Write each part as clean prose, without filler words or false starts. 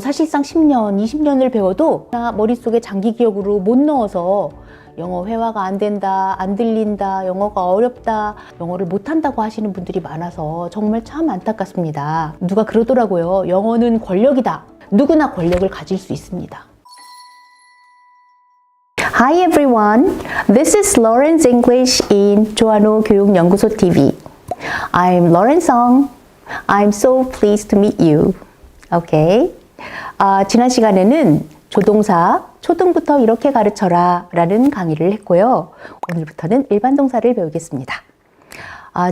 사실상 10년, 20년을 배워도 머릿속에 장기 기억으로 못 넣어서 영어 회화가 안 된다, 안 들린다, 영어가 어렵다, 영어를 못한다고 하시는 분들이 많아서 정말 참 안타깝습니다. 누가 그러더라고요. 영어는 권력이다. 누구나 권력을 가질 수 있습니다. Hi everyone, this is Lawrence English in 조한호 교육연구소 TV. I'm Lawrence Song. I'm so pleased to meet you. Okay. 지난 시간에는 조동사, 초등부터 이렇게 가르쳐라 라는 강의를 했고요. 오늘부터는 일반 동사를 배우겠습니다.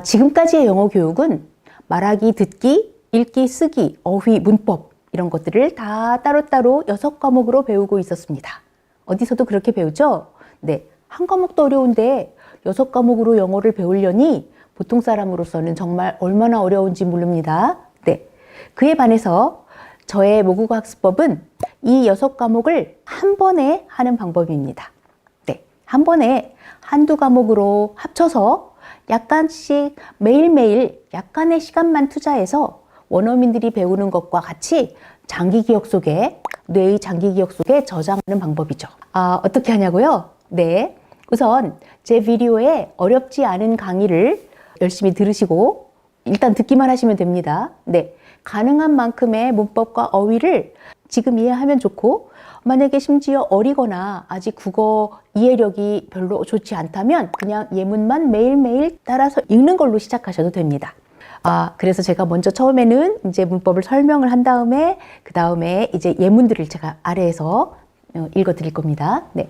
지금까지의 영어 교육은 말하기, 듣기, 읽기, 쓰기, 어휘, 문법 이런 것들을 다 따로따로 6과목으로 배우고 있었습니다. 어디서도 그렇게 배우죠? 네, 한 과목도 어려운데 6과목으로 영어를 배우려니 보통 사람으로서는 정말 얼마나 어려운지 모릅니다. 네, 그에 반해서 저의 모국어 학습법은 이 6과목을 한 번에 하는 방법입니다. 네, 한 번에 한두 과목으로 합쳐서 약간씩 매일매일 약간의 시간만 투자해서 원어민들이 배우는 것과 같이 장기 기억 속에, 뇌의 장기 기억 속에 저장하는 방법이죠. 어떻게 하냐고요? 네, 우선 제 비디오에 어렵지 않은 강의를 열심히 들으시고 일단 듣기만 하시면 됩니다. 네, 가능한 만큼의 문법과 어휘를 지금 이해하면 좋고, 만약에 심지어 어리거나 아직 국어 이해력이 별로 좋지 않다면 그냥 예문만 매일매일 따라서 읽는 걸로 시작하셔도 됩니다. 그래서 제가 먼저 처음에는 이제 문법을 설명을 한 다음에 그 다음에 이제 예문들을 제가 아래에서 읽어 드릴 겁니다. 네.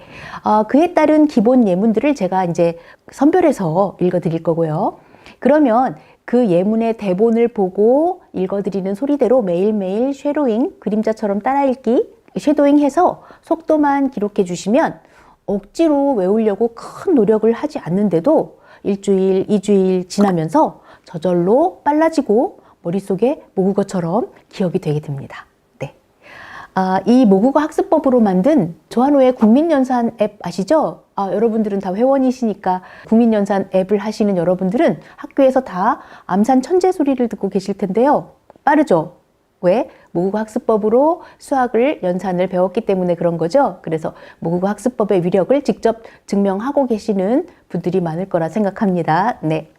그에 따른 기본 예문들을 제가 이제 선별해서 읽어 드릴 거고요. 그러면 그 예문의 대본을 보고 읽어 드리는 소리대로 매일매일 쉐도잉, 그림자처럼 따라 읽기, 쉐도잉 해서 속도만 기록해 주시면 억지로 외우려고 큰 노력을 하지 않는데도 일주일, 2주일 지나면서 저절로 빨라지고 머릿속에 모국어처럼 기억이 되게 됩니다. 네. 이 모국어 학습법으로 만든 조한호의 국민연산 앱 아시죠? 여러분들은 다 회원이시니까 국민연산 앱을 하시는 여러분들은 학교에서 다 암산 천재 소리를 듣고 계실 텐데요. 빠르죠? 왜? 모국어 학습법으로 수학을, 연산을 배웠기 때문에 그런 거죠. 그래서 모국어 학습법의 위력을 직접 증명하고 계시는 분들이 많을 거라 생각합니다. 네.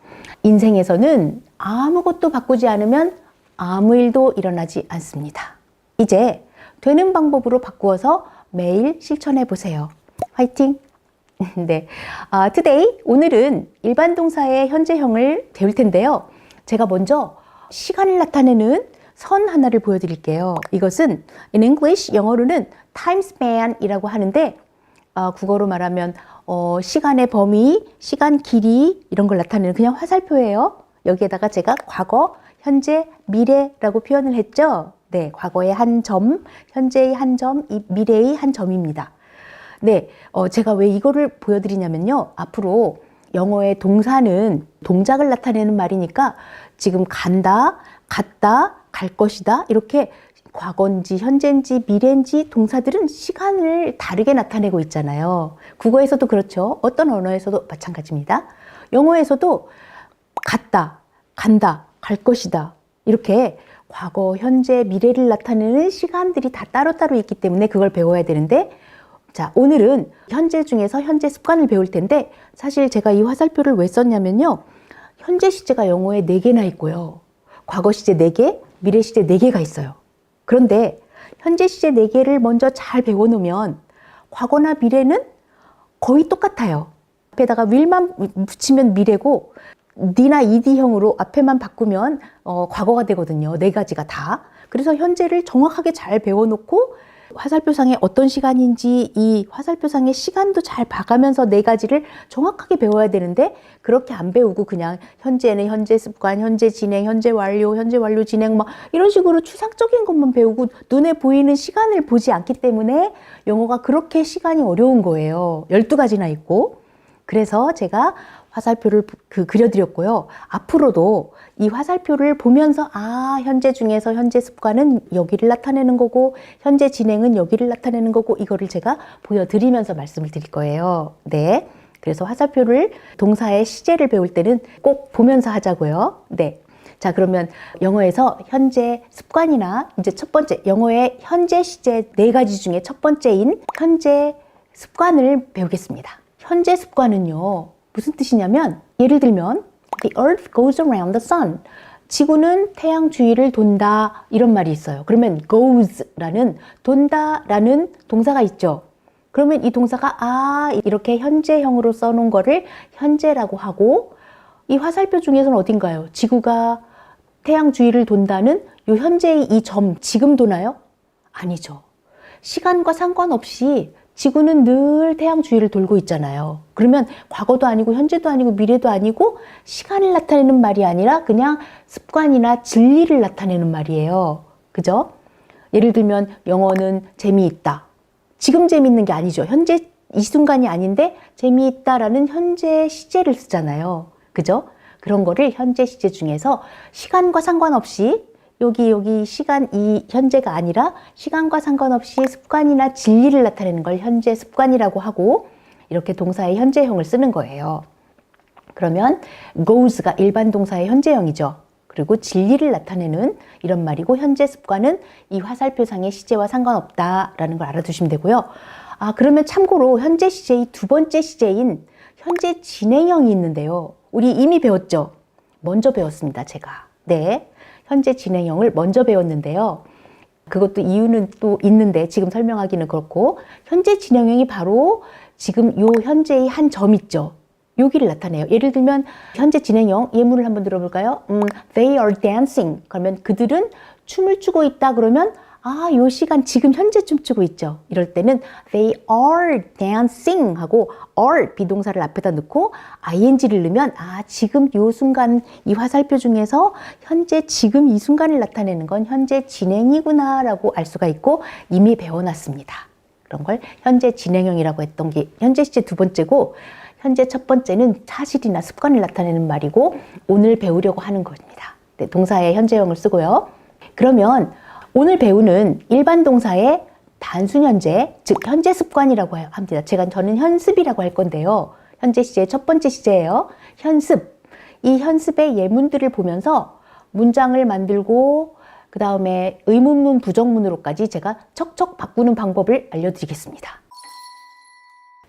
인생에서는 아무것도 바꾸지 않으면 아무 일도 일어나지 않습니다. 이제 되는 방법으로 바꾸어서 매일 실천해 보세요. 화이팅! 네, today, 오늘은 일반 동사의 현재형을 배울 텐데요. 제가 먼저 시간을 나타내는 선 하나를 보여드릴게요. 이것은 in English, 영어로는 time span이라고 하는데 국어로 말하면 시간의 범위, 시간 길이 이런 걸 나타내는 그냥 화살표예요. 여기에다가 제가 과거, 현재, 미래라고 표현을 했죠. 네, 과거의 한 점, 현재의 한 점, 미래의 한 점입니다. 네, 제가 왜 이거를 보여드리냐면요. 앞으로 영어의 동사는 동작을 나타내는 말이니까 지금 간다, 갔다, 갈 것이다 이렇게 과거인지 현재인지 미래인지 동사들은 시간을 다르게 나타내고 있잖아요. 국어에서도 그렇죠. 어떤 언어에서도 마찬가지입니다. 영어에서도 갔다, 간다, 갈 것이다 이렇게 과거, 현재, 미래를 나타내는 시간들이 다 따로따로 있기 때문에 그걸 배워야 되는데, 자, 오늘은 현재 중에서 현재 습관을 배울 텐데 사실 제가 이 화살표를 왜 썼냐면요. 현재 시제가 영어에 4개나 있고요. 과거 시제 4개, 미래 시제 4개가 있어요. 그런데 현재 시제 4개를 먼저 잘 배워놓으면 과거나 미래는 거의 똑같아요. 앞에다가 will만 붙이면 미래고 D나 ED형으로 앞에만 바꾸면 과거가 되거든요. 4가지가 다. 그래서 현재를 정확하게 잘 배워놓고 화살표상에 어떤 시간인지 이 화살표상의 시간도 잘 봐가면서 4가지를 정확하게 배워야 되는데 그렇게 안 배우고 그냥 현재는 현재 습관, 현재 진행, 현재 완료 진행 막 이런 식으로 추상적인 것만 배우고 눈에 보이는 시간을 보지 않기 때문에 영어가 그렇게 시간이 어려운 거예요. 12가지나 있고. 그래서 제가 화살표를 그려드렸고요. 앞으로도 이 화살표를 보면서 현재 중에서 현재 습관은 여기를 나타내는 거고 현재 진행은 여기를 나타내는 거고 이거를 제가 보여드리면서 말씀을 드릴 거예요. 네, 그래서 화살표를 동사의 시제를 배울 때는 꼭 보면서 하자고요. 네, 자, 그러면 영어에서 현재 습관이나 이제 첫 번째, 영어의 현재 시제 4가지 중에 첫 번째인 현재 습관을 배우겠습니다. 현재 습관은요, 무슨 뜻이냐면, 예를 들면, The earth goes around the sun. 지구는 태양 주위를 돈다, 이런 말이 있어요. 그러면 goes라는, 돈다라는 동사가 있죠. 그러면 이 동사가 이렇게 현재형으로 써놓은 거를 현재라고 하고, 이 화살표 중에서는 어딘가요? 지구가 태양 주위를 돈다는 요 현재의 이 점, 지금 도나요? 아니죠. 시간과 상관없이 지구는 늘 태양 주위를 돌고 있잖아요. 그러면 과거도 아니고 현재도 아니고 미래도 아니고 시간을 나타내는 말이 아니라 그냥 습관이나 진리를 나타내는 말이에요. 그죠? 예를 들면 영어는 재미있다. 지금 재미있는 게 아니죠. 현재 이 순간이 아닌데 재미있다라는 현재 시제를 쓰잖아요. 그죠? 그런 거를 현재 시제 중에서 시간과 상관없이 여기 시간 이 현재가 아니라 시간과 상관없이 습관이나 진리를 나타내는 걸 현재 습관이라고 하고 이렇게 동사의 현재형을 쓰는 거예요. 그러면 goes가 일반 동사의 현재형이죠. 그리고 진리를 나타내는 이런 말이고 현재 습관은 이 화살표상의 시제와 상관없다라는 걸 알아두시면 되고요. 그러면 참고로 현재 시제의 두 번째 시제인 현재 진행형이 있는데요. 우리 이미 배웠죠? 먼저 배웠습니다, 제가. 네. 현재 진행형을 먼저 배웠는데요. 그것도 이유는 또 있는데 지금 설명하기는 그렇고 현재 진행형이 바로 지금 요 현재의 한 점 있죠. 여기를 나타내요. 예를 들면 현재 진행형 예문을 한번 들어볼까요? They are dancing. 그러면 그들은 춤을 추고 있다 그러면 요 시간 지금 현재 춤추고 있죠. 이럴 때는 they are dancing 하고 are 비동사를 앞에다 넣고 ing를 넣으면 지금 요 순간 이 화살표 중에서 현재 지금 이 순간을 나타내는 건 현재 진행이구나 라고 알 수가 있고 이미 배워놨습니다. 그런 걸 현재 진행형이라고 했던 게 현재 시제 두 번째고 현재 첫 번째는 사실이나 습관을 나타내는 말이고 오늘 배우려고 하는 겁니다. 네, 동사의 현재형을 쓰고요. 그러면 오늘 배우는 일반 동사의 단순 현재, 즉 현재 습관이라고 합니다. 저는 현습이라고 할 건데요. 현재 시제의 첫 번째 시제예요. 현습. 이 현습의 예문들을 보면서 문장을 만들고 그 다음에 의문문, 부정문으로까지 제가 척척 바꾸는 방법을 알려드리겠습니다.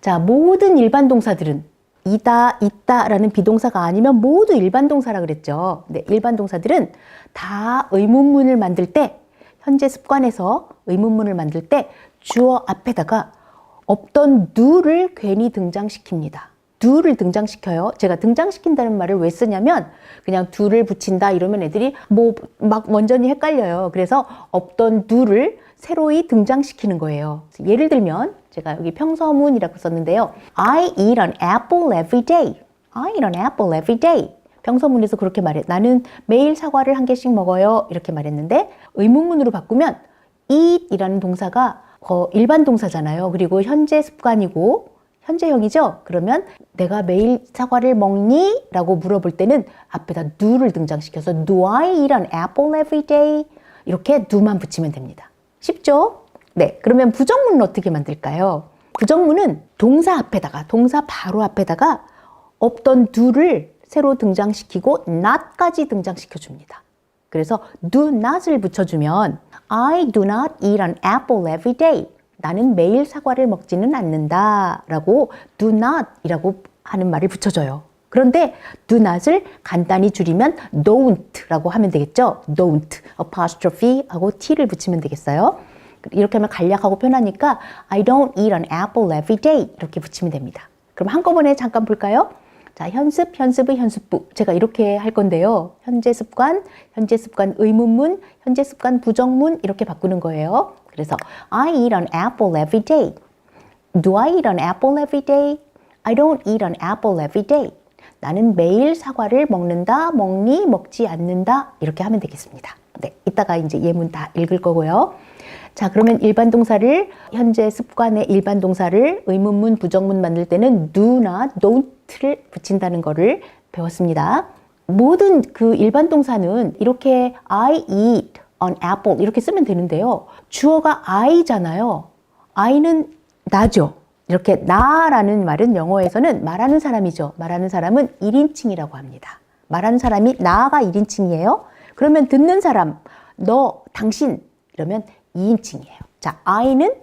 자, 모든 일반 동사들은 이다, 있다라는 비동사가 아니면 모두 일반 동사라 그랬죠. 네, 일반 동사들은 다 의문문을 만들 때 현재 습관에서 의문문을 만들 때 주어 앞에다가 없던 do를 괜히 등장시킵니다. do를 등장시켜요. 제가 등장시킨다는 말을 왜 쓰냐면 그냥 do를 붙인다 이러면 애들이 막 완전히 헷갈려요. 그래서 없던 do를 새로이 등장시키는 거예요. 예를 들면 제가 여기 평서문이라고 썼는데요. I eat an apple every day. I eat an apple every day. 평서문에서 그렇게 말해. 나는 매일 사과를 한 개씩 먹어요. 이렇게 말했는데 의문문으로 바꾸면 eat이라는 동사가 일반 동사잖아요. 그리고 현재 습관이고 현재형이죠. 그러면 내가 매일 사과를 먹니? 라고 물어볼 때는 앞에다 do를 등장시켜서 Do I eat an apple every day? 이렇게 do만 붙이면 됩니다. 쉽죠? 네, 그러면 부정문은 어떻게 만들까요? 부정문은 동사 앞에다가 동사 바로 앞에다가 없던 do를 새로 등장시키고 not까지 등장시켜줍니다. 그래서 do not을 붙여주면 I do not eat an apple every day. 나는 매일 사과를 먹지는 않는다 라고 do not 이라고 하는 말을 붙여줘요. 그런데 do not을 간단히 줄이면 don't 라고 하면 되겠죠. don't, apostrophe 하고 t를 붙이면 되겠어요. 이렇게 하면 간략하고 편하니까 I don't eat an apple every day 이렇게 붙이면 됩니다. 그럼 한꺼번에 잠깐 볼까요? 자, 현습, 현습의 현습부. 제가 이렇게 할 건데요. 현재 습관 의문문, 현재 습관 부정문 이렇게 바꾸는 거예요. 그래서 I eat an apple every day. Do I eat an apple every day? I don't eat an apple every day. 나는 매일 사과를 먹는다, 먹니, 먹지 않는다 이렇게 하면 되겠습니다. 네, 이따가 이제 예문 다 읽을 거고요. 자, 그러면 일반 동사를 현재 습관의 일반 동사를 의문문, 부정문 만들 때는 do나 don't를 붙인다는 거를 배웠습니다. 모든 그 일반 동사는 이렇게 I eat an apple 이렇게 쓰면 되는데요. 주어가 I잖아요. I는 나죠. 이렇게 나라는 말은 영어에서는 말하는 사람이죠. 말하는 사람은 1인칭이라고 합니다. 말하는 사람이 나가 1인칭이에요. 그러면 듣는 사람, 너, 당신 이러면 2인칭이에요. 자, I는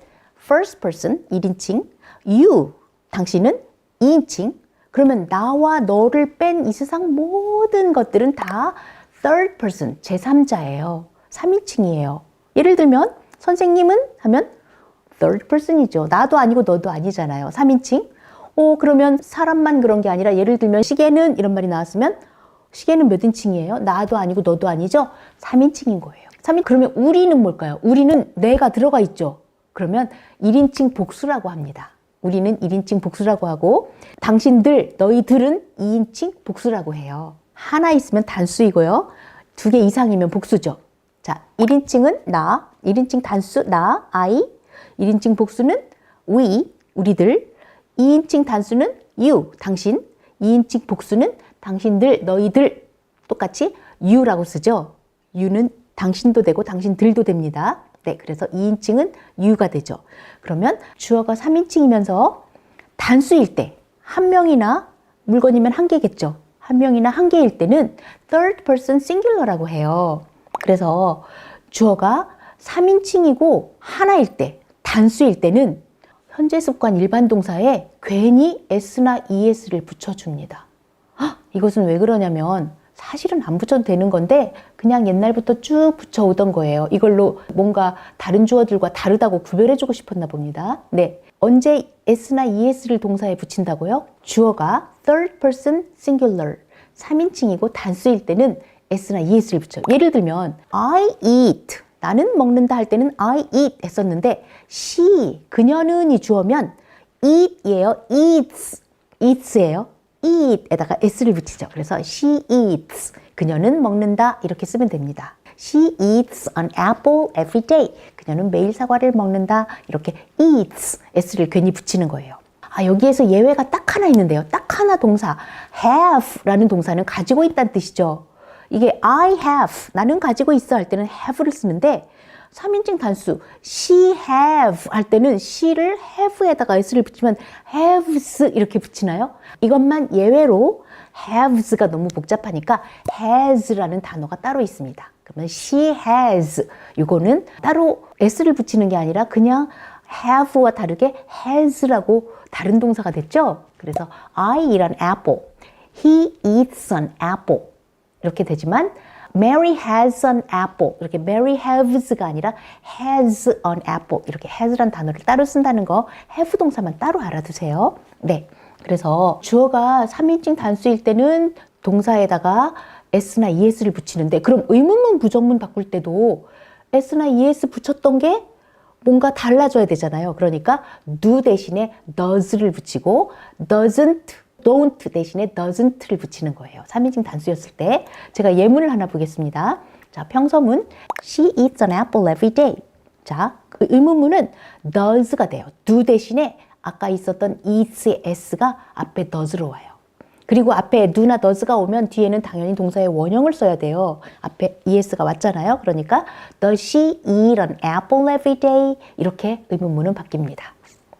first person 1인칭, you, 당신은 2인칭. 그러면 나와 너를 뺀 이 세상 모든 것들은 다 third person, 제3자예요. 3인칭이에요. 예를 들면 선생님은 하면 third person이죠. 나도 아니고 너도 아니잖아요. 3인칭. 그러면 사람만 그런 게 아니라 예를 들면 시계는 이런 말이 나왔으면 시계는 몇 인칭이에요? 나도 아니고 너도 아니죠? 3인칭인 거예요. 그러면 우리는 뭘까요? 우리는 내가 들어가 있죠. 그러면 1인칭 복수라고 합니다. 우리는 1인칭 복수라고 하고 당신들, 너희들은 2인칭 복수라고 해요. 하나 있으면 단수이고요. 2개 이상이면 복수죠. 자, 1인칭은 나, 1인칭 단수 나, I, 1인칭 복수는 we, 우리들, 2인칭 단수는 you, 당신, 2인칭 복수는 당신들, 너희들, 똑같이 you라고 쓰죠. you는 당신도 되고 당신들도 됩니다. 네, 그래서 2인칭은 you가 되죠. 그러면 주어가 3인칭이면서 단수일 때, 한 명이나 물건이면 한 개겠죠. 한 명이나 한 개일 때는 third person singular라고 해요. 그래서 주어가 3인칭이고 하나일 때, 단수일 때는 현재 습관 일반 동사에 괜히 s나 es를 붙여줍니다. 이것은 왜 그러냐면 사실은 안 붙여도 되는 건데 그냥 옛날부터 쭉 붙여오던 거예요. 이걸로 뭔가 다른 주어들과 다르다고 구별해주고 싶었나 봅니다. 네, 언제 s나 es를 동사에 붙인다고요? 주어가 third person singular, 3인칭이고 단수일 때는 s나 es를 붙여요. 예를 들면 I eat, 나는 먹는다 할 때는 I eat 했었는데 she, 그녀는이 주어면 eat이에요. eats예요. eat에다가 s를 붙이죠. 그래서 she eats, 그녀는 먹는다 이렇게 쓰면 됩니다. She eats an apple every day. 그녀는 매일 사과를 먹는다. 이렇게 eats, s를 괜히 붙이는 거예요. 여기에서 예외가 딱 하나 있는데요. 딱 하나 동사, have라는 동사는 가지고 있다는 뜻이죠. 이게 I have, 나는 가지고 있어 할 때는 have를 쓰는데 3인칭 단수 she have 할 때는 she를 have에다가 s를 붙이면 haves 이렇게 붙이나요? 이것만 예외로 haves가 너무 복잡하니까 has라는 단어가 따로 있습니다. 그러면 she has, 이거는 따로 s를 붙이는 게 아니라 그냥 have와 다르게 has라고 다른 동사가 됐죠? 그래서 I eat an apple, he eats an apple 이렇게 되지만 Mary has an apple, 이렇게 Mary haves가 아니라 has an apple, 이렇게 has란 단어를 따로 쓴다는 거 have 동사만 따로 알아두세요. 네, 그래서 주어가 3인칭 단수일 때는 동사에다가 s나 es를 붙이는데 그럼 의문문 부정문 바꿀 때도 s나 es 붙였던 게 뭔가 달라져야 되잖아요. 그러니까 do 대신에 does를 붙이고 doesn't, don't 대신에 doesn't를 붙이는 거예요. 3인칭 단수였을 때. 제가 예문을 하나 보겠습니다. 자, 평서문 She eats an apple every day. 자, 그 의문문은 does가 돼요. do 대신에 아까 있었던 eats의 s가 앞에 does로 와요. 그리고 앞에 do나 does가 오면 뒤에는 당연히 동사의 원형을 써야 돼요. 앞에 es가 왔잖아요. 그러니까 Does she eat an apple every day? 이렇게 의문문은 바뀝니다.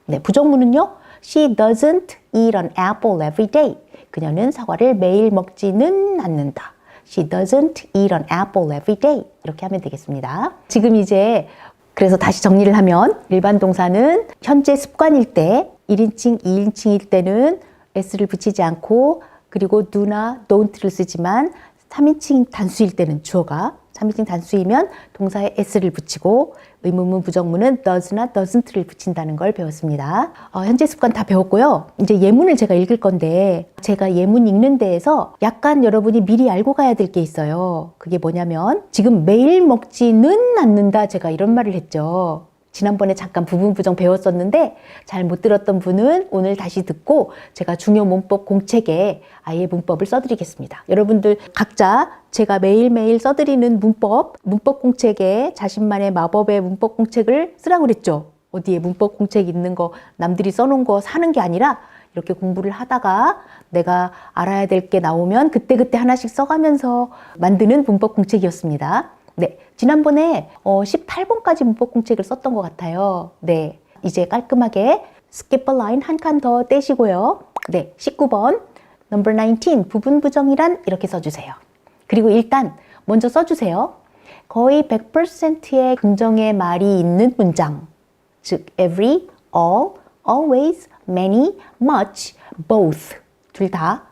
네, 부정문은요. She doesn't eat an apple every day. 그녀는 사과를 매일 먹지는 않는다. She doesn't eat an apple every day. 이렇게 하면 되겠습니다. 지금 이제 그래서 다시 정리를 하면 일반 동사는 현재 습관일 때 1인칭, 2인칭일 때는 s를 붙이지 않고 그리고 do나 don't를 쓰지만 3인칭 단수일 때는 주어가 3인칭 단수이면 동사에 s를 붙이고 의문문 부정문은 does나 doesn't를 붙인다는 걸 배웠습니다. 현재 습관 다 배웠고요. 이제 예문을 제가 읽을 건데 제가 예문 읽는 데에서 약간 여러분이 미리 알고 가야 될 게 있어요. 그게 뭐냐면 지금 매일 먹지는 않는다 제가 이런 말을 했죠. 지난번에 잠깐 부분 부정 배웠었는데 잘 못 들었던 분은 오늘 다시 듣고 제가 중요 문법 공책에 아예 문법을 써드리겠습니다. 여러분들 각자 제가 매일매일 써드리는 문법 공책에 자신만의 마법의 문법 공책을 쓰라고 그랬죠. 어디에 문법 공책 있는 거 남들이 써놓은 거 사는 게 아니라 이렇게 공부를 하다가 내가 알아야 될 게 나오면 그때그때 하나씩 써가면서 만드는 문법 공책이었습니다. 네, 지난번에 18번까지 문법 공책을 썼던 것 같아요. 네, 이제 깔끔하게 skip a line 한 칸 더 떼시고요. 네, 19번 Number 19, 부분 부정이란 이렇게 써주세요. 그리고 일단 먼저 써주세요. 거의 100%의 긍정의 말이 있는 문장, 즉 every, all, always, many, much, both, 둘 다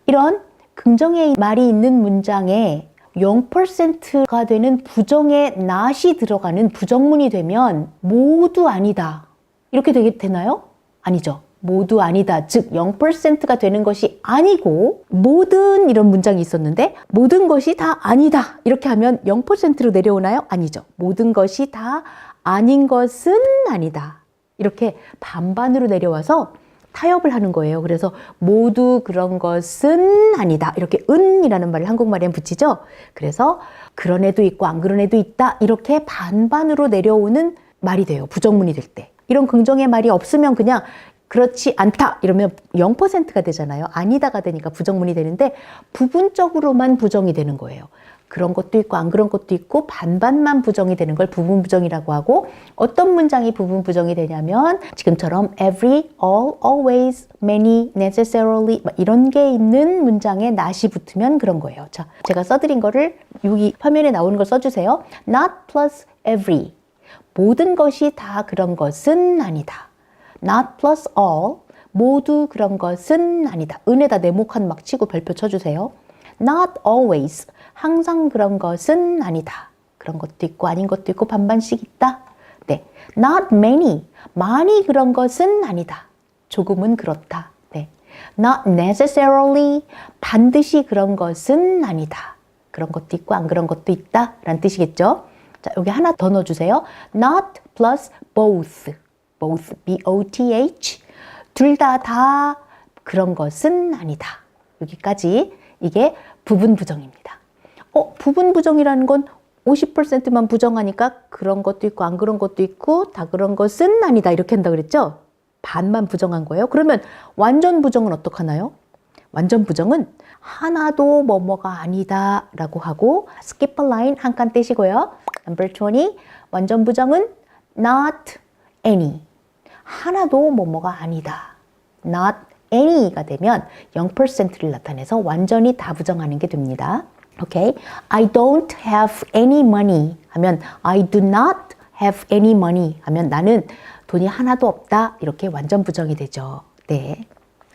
이런 긍정의 말이 있는 문장에 0%가 되는 부정의 not이 들어가는 부정문이 되면 모두 아니다. 이렇게 되나요? 아니죠. 모두 아니다. 즉 0%가 되는 것이 아니고 모든 이런 문장이 있었는데 모든 것이 다 아니다. 이렇게 하면 0%로 내려오나요? 아니죠. 모든 것이 다 아닌 것은 아니다. 이렇게 반반으로 내려와서 타협을 하는 거예요. 그래서 모두 그런 것은 아니다. 이렇게 은이라는 말을 한국말에 붙이죠. 그래서 그런 애도 있고 안 그런 애도 있다. 이렇게 반반으로 내려오는 말이 돼요. 부정문이 될 때. 이런 긍정의 말이 없으면 그냥 그렇지 않다 이러면 0%가 되잖아요. 아니다가 되니까 부정문이 되는데 부분적으로만 부정이 되는 거예요. 그런 것도 있고 안 그런 것도 있고 반반만 부정이 되는 걸 부분 부정이라고 하고 어떤 문장이 부분 부정이 되냐면 지금처럼 every, all, always, many, necessarily 이런 게 있는 문장에 not이 붙으면 그런 거예요. 자, 제가 써드린 거를 여기 화면에 나오는 걸 써주세요. Not plus every. 모든 것이 다 그런 것은 아니다. Not plus all. 모두 그런 것은 아니다. 은에다 네모칸 막 치고 별표 쳐주세요. Not always. 항상 그런 것은 아니다. 그런 것도 있고 아닌 것도 있고 반반씩 있다. 네. Not many. 많이 그런 것은 아니다. 조금은 그렇다. 네. Not necessarily. 반드시 그런 것은 아니다. 그런 것도 있고 안 그런 것도 있다. 라는 뜻이겠죠. 자, 여기 하나 더 넣어주세요. Not plus both. both. B-O-T-H. 둘 다 그런 것은 아니다. 여기까지. 이게 부분 부정입니다. 부분 부정이라는 건 50%만 부정하니까 그런 것도 있고 안 그런 것도 있고 다 그런 것은 아니다. 이렇게 한다 그랬죠? 반만 부정한 거예요. 그러면 완전 부정은 어떡하나요? 완전 부정은 하나도 뭐뭐가 아니다 라고 하고 skip a line 한 칸 떼시고요. Number 20, 완전 부정은 not any. 하나도 뭐뭐가 아니다. not any가 되면 0%를 나타내서 완전히 다 부정하는 게 됩니다. Okay? I don't have any money 하면 I do not have any money 하면 나는 돈이 하나도 없다. 이렇게 완전 부정이 되죠. 네.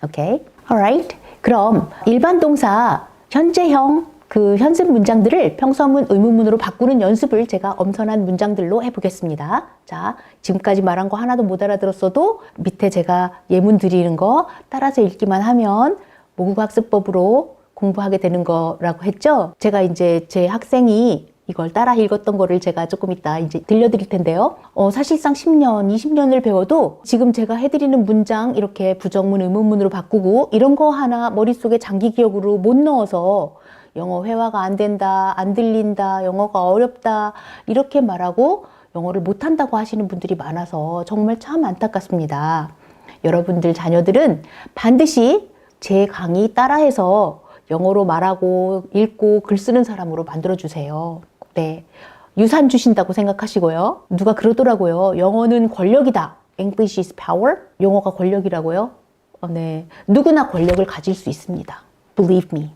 Okay? Alright. 그럼 일반 동사 현재형 그 현습 문장들을 평서문 의문문으로 바꾸는 연습을 제가 엄선한 문장들로 해보겠습니다. 자, 지금까지 말한 거 하나도 못 알아들었어도 밑에 제가 예문 드리는 거 따라서 읽기만 하면 모국어학습법으로 공부하게 되는 거라고 했죠. 제가 이제 제 학생이 이걸 따라 읽었던 거를 제가 조금 이따 이제 들려드릴 텐데요. 사실상 10년, 20년을 배워도 지금 제가 해드리는 문장 이렇게 부정문, 의문문으로 바꾸고 이런 거 하나 머릿속에 장기 기억으로 못 넣어서 영어 회화가 안 된다, 안 들린다, 영어가 어렵다 이렇게 말하고 영어를 못한다고 하시는 분들이 많아서 정말 참 안타깝습니다. 여러분들 자녀들은 반드시 제 강의 따라해서 영어로 말하고 읽고 글 쓰는 사람으로 만들어주세요. 네, 유산 주신다고 생각하시고요. 누가 그러더라고요. 영어는 권력이다. English is power. 영어가 권력이라고요. 네, 누구나 권력을 가질 수 있습니다. Believe me.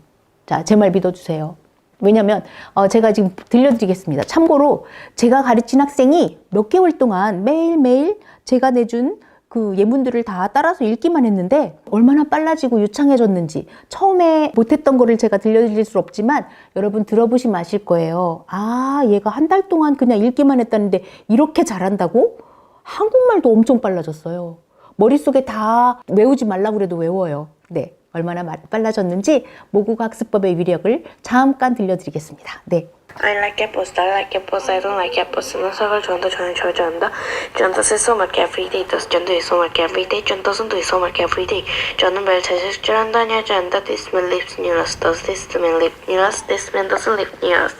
자, 제 말 믿어주세요. 왜냐면 제가 지금 들려드리겠습니다. 참고로 제가 가르친 학생이 몇 개월 동안 매일매일 제가 내준 그 예문들을 다 따라서 읽기만 했는데 얼마나 빨라지고 유창해졌는지 처음에 못했던 거를 제가 들려드릴 수 없지만 여러분 들어보시면 아실 거예요. 아, 얘가 한 달 동안 그냥 읽기만 했다는데 이렇게 잘한다고? 한국말도 엄청 빨라졌어요. 머릿속에 다 외우지 말라고 그래도 외워요. 네, 얼마나 빨라졌는지 모국어학습법의 위력을 잠깐 들려드리겠습니다. 네. I like apples, I like apples, I don't like apples. 는 사과를 좋아한다, 저는 잘 좋아한다. 저는 덧을 소mark everyday, 덧전도 소mark everyday, 전 덧은 도 소mark everyday. 저는 매일 잘 식절한다, 하지 않다. This man lives near us, does this man live near us, this man doesn't live near us.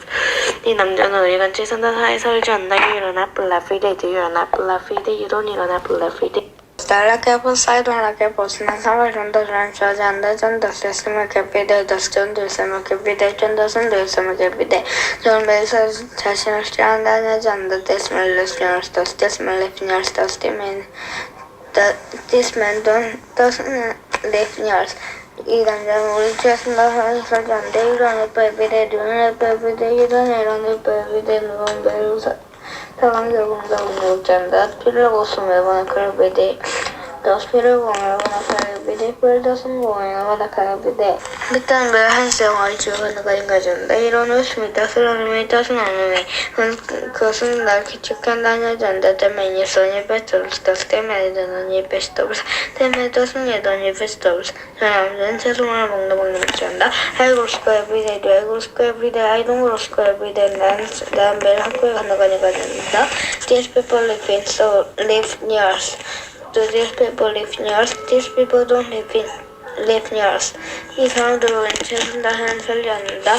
이 남자는 우리 같이 산다, 사이 살지 않다. You eat an apple every day, do you eat an apple every day? You don't eat an apple every day. I like apples, I don't like apples. 난 사과를 좋아한다, 저는 좋아하지 않다. 전 덧을 소mark everyday, 덧전도 somark everyday, 전 덧은 도 somark everyday. 저는 매일 자신을 싫어한다, 하지 않는다. This man lives near us, does this man live near us, does this man doesn't live near us. 이 남자는 우리 집에서 나가는 살지 않는데 이런 오빠 everyday doing 오빠 everyday 이런 오빠 everyday 누군 매일 사람들 본다고 묻지 않는다. 피를 없으면 매번 그럴 everyday dos 피를 보면 매번 everyday 뿔 도스는 보면 매번 everyday 일단 매일 한 생활이 즐거운 가진 가진다. 이런 웃음이 따스러운 의미 따스는 않음이 그것은 날 기축한다는 잔다 때문에 예선이 vegetables 때문에 되는 vegetables 때문에 따스는 예전이 vegetables 저는 채소를 먹지 않다. I go to school every day. Do I go to school every day? I don't go to school every day. 난 매일 학교에 간다고 않는다. These people live near us. Do these people live near us? These people don't live near us. 이 사람들은 최선다한 살지 않는다.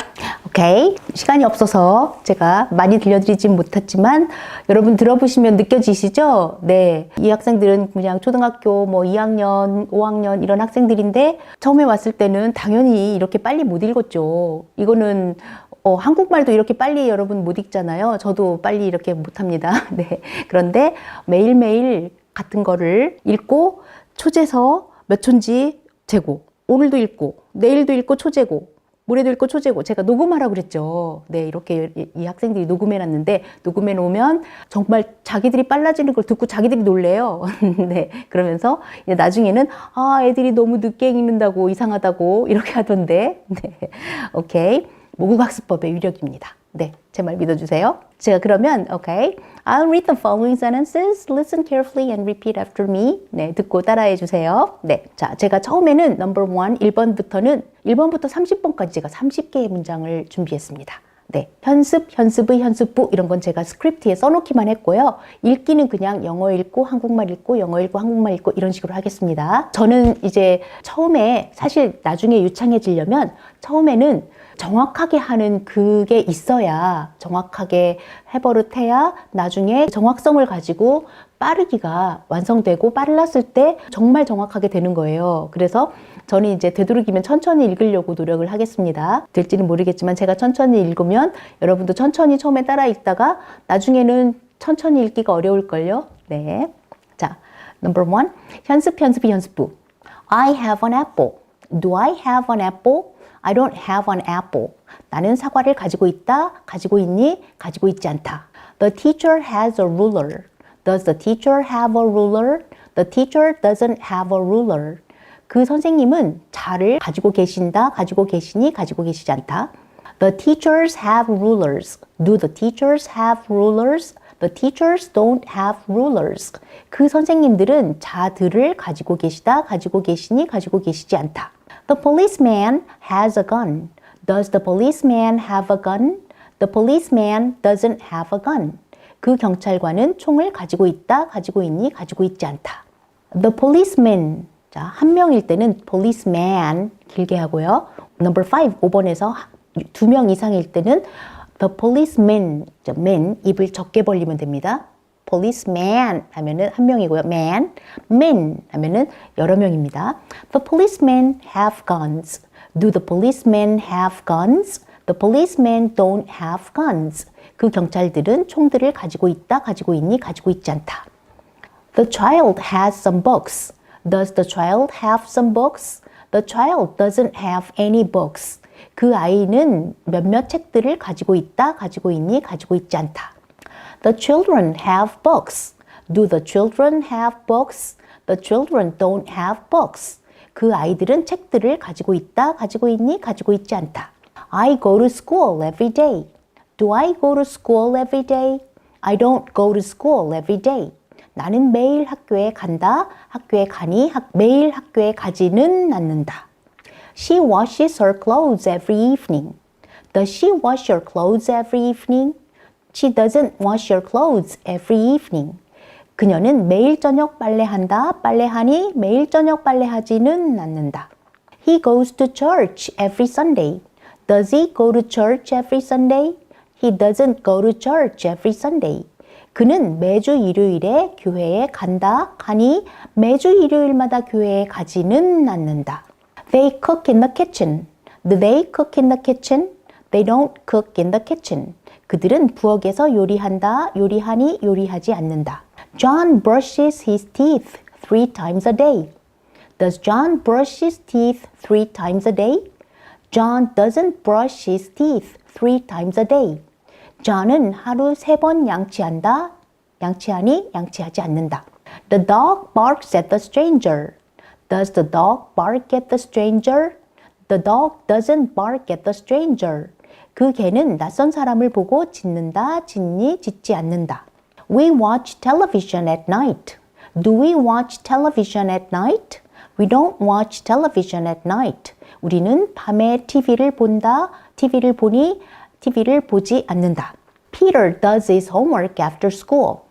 오케이. 시간이 없어서 제가 많이 들려드리진 못했지만 여러분 들어보시면 느껴지시죠? 네. 이 학생들은 그냥 초등학교 뭐 2학년, 5학년 이런 학생들인데 처음에 왔을 때는 당연히 이렇게 빨리 못 읽었죠. 이거는 한국말도 이렇게 빨리 여러분 못 읽잖아요. 저도 빨리 이렇게 못합니다. 네. 그런데 매일매일 같은 거를 읽고 초제서 몇 초인지 재고 오늘도 읽고 내일도 읽고 초재고 모레도 읽고 초재고 제가 녹음하라고 그랬죠. 네, 이렇게 이 학생들이 녹음해놨는데 녹음해 놓으면 정말 자기들이 빨라지는 걸 듣고 자기들이 놀래요. 네, 그러면서 이제 나중에는 애들이 너무 늦게 읽는다고 이상하다고 이렇게 하던데. 네, 오케이. 모국학습법의 위력입니다. 네, 제 말 믿어주세요. 제가 그러면 오케이. I'll read the following sentences. Listen carefully and repeat after me. 네, 듣고 따라해 주세요. 네, 자, 제가 처음에는 number 1, 1번부터 30번까지 제가 30개의 문장을 준비했습니다. 네, 현습의 현습부 이런 건 제가 스크립트에 써놓기만 했고요. 읽기는 그냥 영어 읽고 한국말 읽고 영어 읽고 한국말 읽고 이런 식으로 하겠습니다. 저는 이제 처음에 사실 나중에 유창해지려면 처음에는 정확하게 하는 그게 있어야 정확하게 해버릇해야 나중에 정확성을 가지고 빠르기가 완성되고 빨랐을 때 정말 정확하게 되는 거예요. 그래서 저는 이제 되도록이면 천천히 읽으려고 노력을 하겠습니다. 될지는 모르겠지만 제가 천천히 읽으면 여러분도 천천히 처음에 따라 읽다가 나중에는 천천히 읽기가 어려울걸요. 네. 자, number 1. 현습부. I have an apple. Do I have an apple? I don't have an apple. 나는 사과를 가지고 있다. 가지고 있니? 가지고 있지 않다. The teacher has a ruler. Does the teacher have a ruler? The teacher doesn't have a ruler. 그 선생님은 자를 가지고 계신다. 가지고 계시니? 가지고 계시지 않다. The teachers have rulers. Do the teachers have rulers? The teachers don't have rulers. 그 선생님들은 자들을 가지고 계시다. 가지고 계시니? 가지고 계시지 않다. The policeman has a gun. Does the policeman have a gun? The policeman doesn't have a gun. 그 경찰관은 총을 가지고 있다, 가지고 있니, 가지고 있지 않다. The policeman. 자, 한 명일 때는 policeman 길게 하고요. Number 5, 5번에서 2명 이상일 때는 the policeman, man, 입을 적게 벌리면 됩니다. policeman 하면은 한 명이고요. man 하면은 여러 명입니다. The policemen have guns. Do the policemen have guns? The policemen don't have guns. 그 경찰들은 총들을 가지고 있다, 가지고 있니, 가지고 있지 않다. The child has some books. Does the child have some books? The child doesn't have any books. 그 아이는 몇몇 책들을 가지고 있다, 가지고 있니, 가지고 있지 않다. The children have books. Do the children have books? The children don't have books. 그 아이들은 책들을 가지고 있다, 가지고 있니, 가지고 있지 않다. I go to school every day. Do I go to school every day? I don't go to school every day. 나는 매일 학교에 간다, 학교에 가니, 매일 학교에 가지는 않는다. She washes her clothes every evening. Does she wash her clothes every evening? She doesn't wash her clothes every evening. 그녀는 매일 저녁 빨래한다, 빨래하니 매일 저녁 빨래하지는 않는다. He goes to church every Sunday. Does he go to church every Sunday? He doesn't go to church every Sunday. 그는 매주 일요일에 교회에 간다, 가니 매주 일요일마다 교회에 가지는 않는다. They cook in the kitchen. Do they cook in the kitchen? They don't cook in the kitchen. 그들은 부엌에서 요리한다, 요리하니 요리하지 않는다. John brushes his teeth 3 times a day. Does John brush his teeth 3 times a day? John doesn't brush his teeth 3 times a day. John은 하루 3번 양치한다. 양치하니? 양치하지 않는다. The dog barks at the stranger. Does the dog bark at the stranger? The dog doesn't bark at the stranger. 그 개는 낯선 사람을 보고 짖는다, 짖니, 짖지 않는다. We watch television at night. Do we watch television at night? We don't watch television at night. 우리는 밤에 TV를 본다, TV를 보니, TV를 보지 않는다. Peter does his homework after school.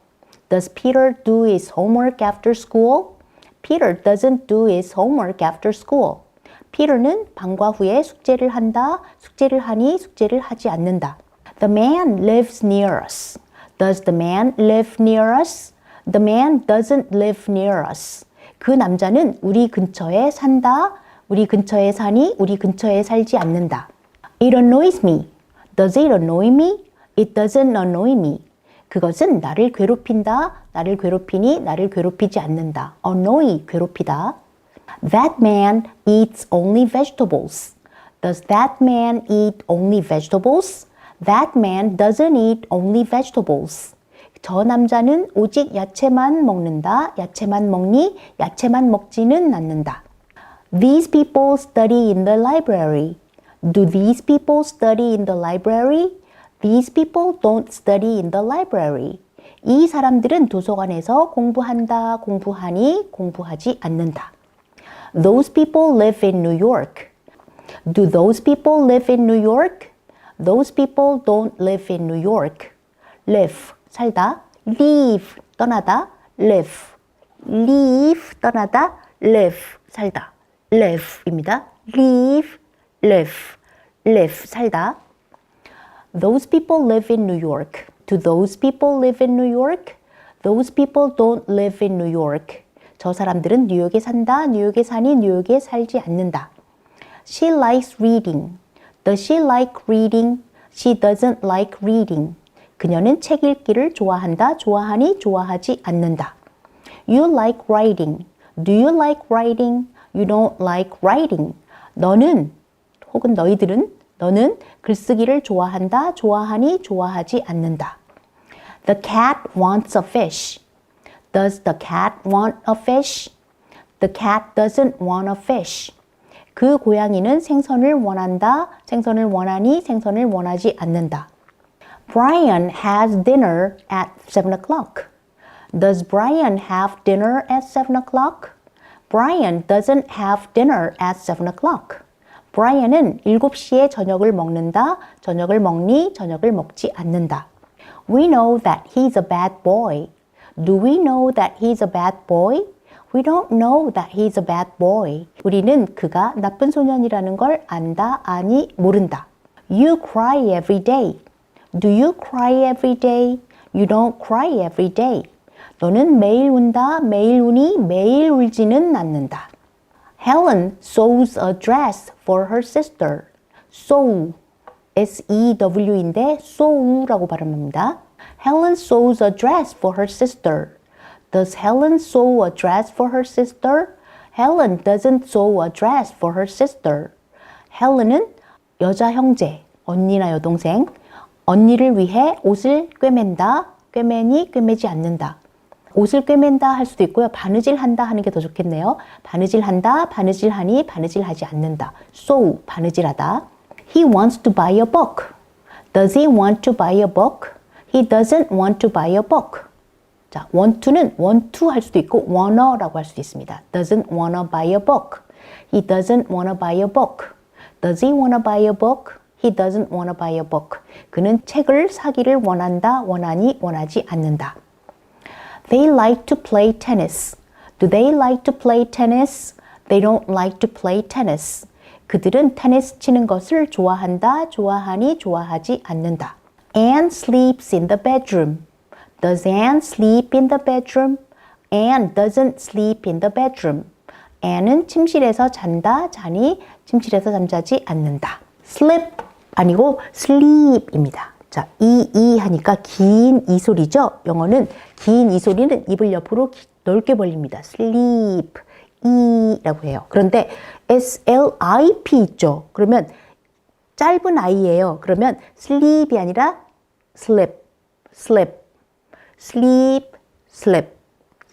Does Peter do his homework after school? Peter doesn't do his homework after school. Peter는 방과 후에 숙제를 한다, 숙제를 하니, 숙제를 하지 않는다. The man lives near us. Does the man live near us? The man doesn't live near us. 그 남자는 우리 근처에 산다, 우리 근처에 사니, 우리 근처에 살지 않는다. It annoys me. Does it annoy me? It doesn't annoy me. 그것은 나를 괴롭힌다, 나를 괴롭히니, 나를 괴롭히지 않는다. Annoy, 괴롭히다. That man eats only vegetables. Does that man eat only vegetables? That man doesn't eat only vegetables. 저 남자는 오직 야채만 먹는다. 야채만 먹니? 야채만 먹지는 않는다. These people study in the library. Do these people study in the library? These people don't study in the library. 이 사람들은 도서관에서 공부한다, 공부하니, 공부하지 않는다. Those people live in New York. Do those people live in New York? Those people don't live in New York. Live, 살다. Leave, 떠나다. Live. Leave, 떠나다. Live, 살다. Live입니다. Leave, live. Live, 살다. Those people live in New York. Do those people live in New York? Those people don't live in New York. 저 사람들은 뉴욕에 산다, 뉴욕에 사니, 뉴욕에 살지 않는다. She likes reading. Does she like reading? She doesn't like reading. 그녀는 책 읽기를 좋아한다, 좋아하니, 좋아하지 않는다. You like writing. Do you like writing? You don't like writing. 너는 혹은 너희들은 너는 글쓰기를 좋아한다, 좋아하니, 좋아하지 않는다. The cat wants a fish. Does the cat want a fish? The cat doesn't want a fish. 그 고양이는 생선을 원한다, 생선을 원하니, 생선을 원하지 않는다. Brian has dinner at 7 o'clock. Does Brian have dinner at 7 o'clock? Brian doesn't have dinner at 7 o'clock. 브라이언은 7시에 저녁을 먹는다, 저녁을 먹니, 저녁을 먹지 않는다. We know that he's a bad boy. Do we know that he's a bad boy? We don't know that he's a bad boy. 우리는 그가 나쁜 소년이라는 걸 안다, 아니, 모른다. You cry every day. Do you cry every day? You don't cry every day. 너는 매일 운다, 매일 우니, 매일 울지는 않는다. Helen sews a dress for her sister. sew, S-E-W인데 sew라고 발음합니다. Helen sews a dress for her sister. Does Helen sew a dress for her sister? Helen doesn't sew a dress for her sister. Helen은 여자 형제, 언니나 여동생, 언니를 위해 옷을 꿰맨다, 꿰매니, 꿰매지 않는다. 옷을 꿰맨다 할 수도 있고요. 바느질 한다 하는 게 더 좋겠네요. 바느질 한다, 바느질 하니, 바느질 하지 않는다. sew, 바느질하다. He wants to buy a book. Does he want to buy a book? He doesn't want to buy a book. 자, want to는 want to 할 수도 있고 wanna라고 할 수도 있습니다. Doesn't wanna buy a book. He doesn't wanna buy a book. Does he wanna buy a book? He doesn't wanna buy a book. 그는 책을 사기를 원한다, 원하니, 원하지 않는다. They like to play tennis. Do they like to play tennis? They don't like to play tennis. 그들은 테니스 치는 것을 좋아한다, 좋아하니, 좋아하지 않는다. Anne sleeps in the bedroom. Does Anne sleep in the bedroom? Anne doesn't sleep in the bedroom. Anne은 침실에서 잔다, 자니, 침실에서 잠자지 않는다. Sleep 아니고 sleep입니다. 자, 이 하니까 긴 이 소리죠? 영어는 긴 이 소리는 입을 옆으로 넓게 벌립니다. sleep, I라고 해요. 그런데 SLIP 있죠. 그러면 짧은 I예요. 그러면 sleep이 아니라 sleep, sleep, sleep, sleep,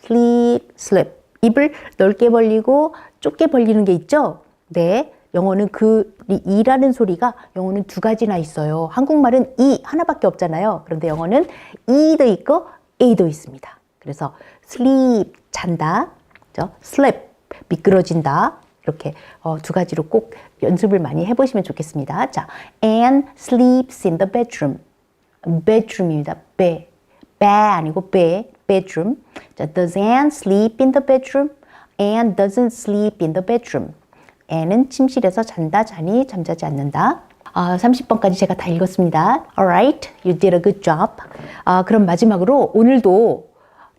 sleep, sleep. 입을 넓게 벌리고 좁게 벌리는 게 있죠. 네, 영어는 그 이라는 소리가 영어는 두 가지나 있어요. 한국말은 이 하나밖에 없잖아요. 그런데 영어는 이도 있고 a도 있습니다. 그래서 sleep 잔다, 그죠? sleep 미끄러진다. 이렇게 두 가지로 꼭 연습을 많이 해보시면 좋겠습니다. 자, Anne sleeps in the bedroom. bedroom입니다. bed 아니고 bedroom. 자, does Anne sleep in the bedroom? Anne doesn't sleep in the bedroom. Anne은 침실에서 잔다, 자니, 잠자지 않는다. 30번까지 제가 다 읽었습니다. Alright, you did a good job. 그럼 마지막으로 오늘도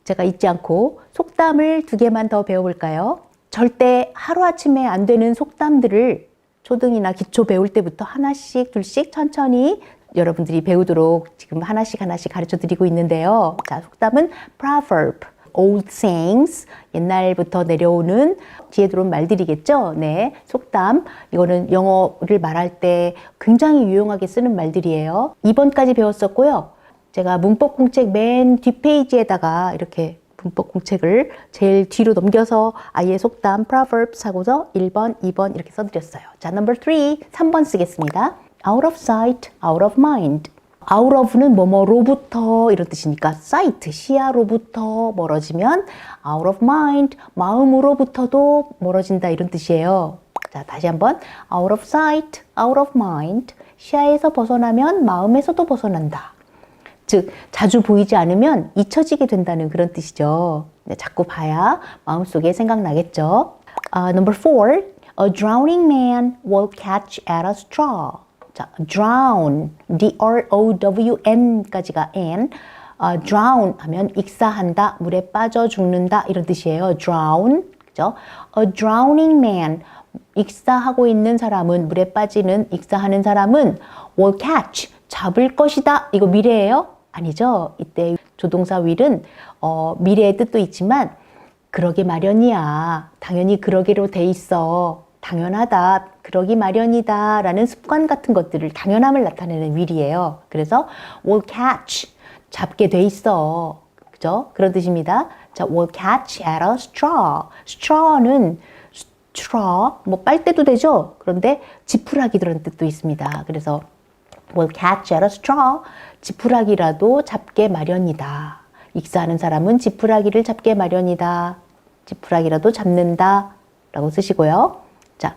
제가 잊지 않고 속담을 2개만 더 배워볼까요? 절대 하루아침에 안 되는 속담들을 초등이나 기초 배울 때부터 하나씩, 둘씩 천천히 여러분들이 배우도록 지금 하나씩 가르쳐 드리고 있는데요. 자, 속담은 proverb, old sayings, 옛날부터 내려오는 뒤에 들어온 말들이겠죠. 네, 속담. 이거는 영어를 말할 때 굉장히 유용하게 쓰는 말들이에요. 2번까지 배웠었고요. 제가 문법 공책 맨 뒷페이지에다가 이렇게 문법 공책을 제일 뒤로 넘겨서 아이의 속담 proverbs 하고서 1번, 2번 이렇게 써드렸어요. 자, number 3번 쓰겠습니다. out of sight, out of mind. out of는 뭐뭐로부터 이런 뜻이니까 sight, 시야로부터 멀어지면 out of mind, 마음으로부터도 멀어진다 이런 뜻이에요. 자, 다시 한번 out of sight, out of mind. 시야에서 벗어나면 마음에서도 벗어난다. 즉, 자주 보이지 않으면 잊혀지게 된다는 그런 뜻이죠. 네, 자꾸 봐야 마음속에 생각나겠죠. Number 4, a drowning man will catch at a straw. 자, drown, D-R-O-W-N까지가 N. drown 하면 익사한다, 물에 빠져 죽는다 이런 뜻이에요. drown, 그죠? A drowning man, 익사하고 있는 사람은, 물에 빠지는, 익사하는 사람은 will catch, 잡을 것이다. 이거 미래예요? 아니죠. 이때 조동사 will은 미래의 뜻도 있지만 그러기 마련이야. 당연히 그러기로 돼 있어. 당연하다. 그러기 마련이다. 라는 습관 같은 것들을 당연함을 나타내는 will이에요. 그래서 will catch, 잡게 돼 있어. 그죠? 그런 뜻입니다. 자, will catch at a straw. straw는 straw, 뭐 빨대도 되죠? 그런데 지푸라기 그런 뜻도 있습니다. 그래서 will catch at a straw. 지푸라기라도 잡게 마련이다. 익사하는 사람은 지푸라기를 잡게 마련이다. 지푸라기라도 잡는다. 라고 쓰시고요. 자,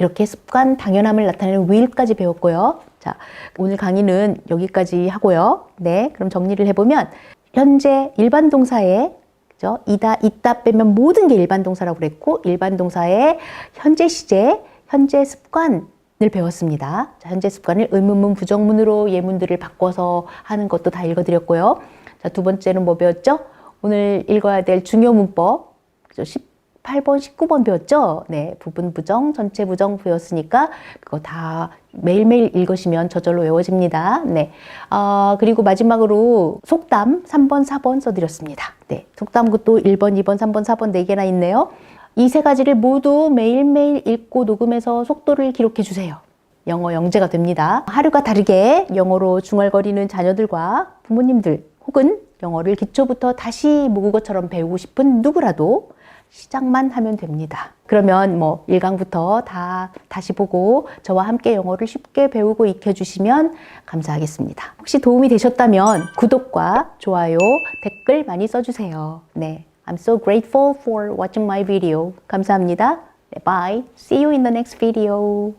이렇게 습관, 당연함을 나타내는 will까지 배웠고요. 자, 오늘 강의는 여기까지 하고요. 네, 그럼 정리를 해보면 현재 일반 동사에 그죠? 이다, 있다 빼면 모든 게 일반 동사라고 그랬고 일반 동사의 현재 시제, 현재 습관 을 배웠습니다. 자, 현재 습관을 의문문, 부정문으로 예문들을 바꿔서 하는 것도 다 읽어드렸고요. 자, 두 번째는 뭐 배웠죠? 오늘 읽어야 될 중요 문법, 그죠? 18번, 19번 배웠죠? 네, 부분 부정, 전체 부정 배웠으니까 그거 다 매일매일 읽으시면 저절로 외워집니다. 네, 그리고 마지막으로 속담 3번, 4번 써드렸습니다. 네, 속담 것도 1번, 2번, 3번, 4번 4개나 있네요. 이 세 가지를 모두 매일매일 읽고 녹음해서 속도를 기록해 주세요. 영어 영재가 됩니다. 하루가 다르게 영어로 중얼거리는 자녀들과 부모님들 혹은 영어를 기초부터 다시 모국어처럼 배우고 싶은 누구라도 시작만 하면 됩니다. 그러면 뭐 1강부터 다시 보고 저와 함께 영어를 쉽게 배우고 익혀주시면 감사하겠습니다. 혹시 도움이 되셨다면 구독과 좋아요, 댓글 많이 써주세요. 네. I'm so grateful for watching my video. 감사합니다. Bye. See you in the next video.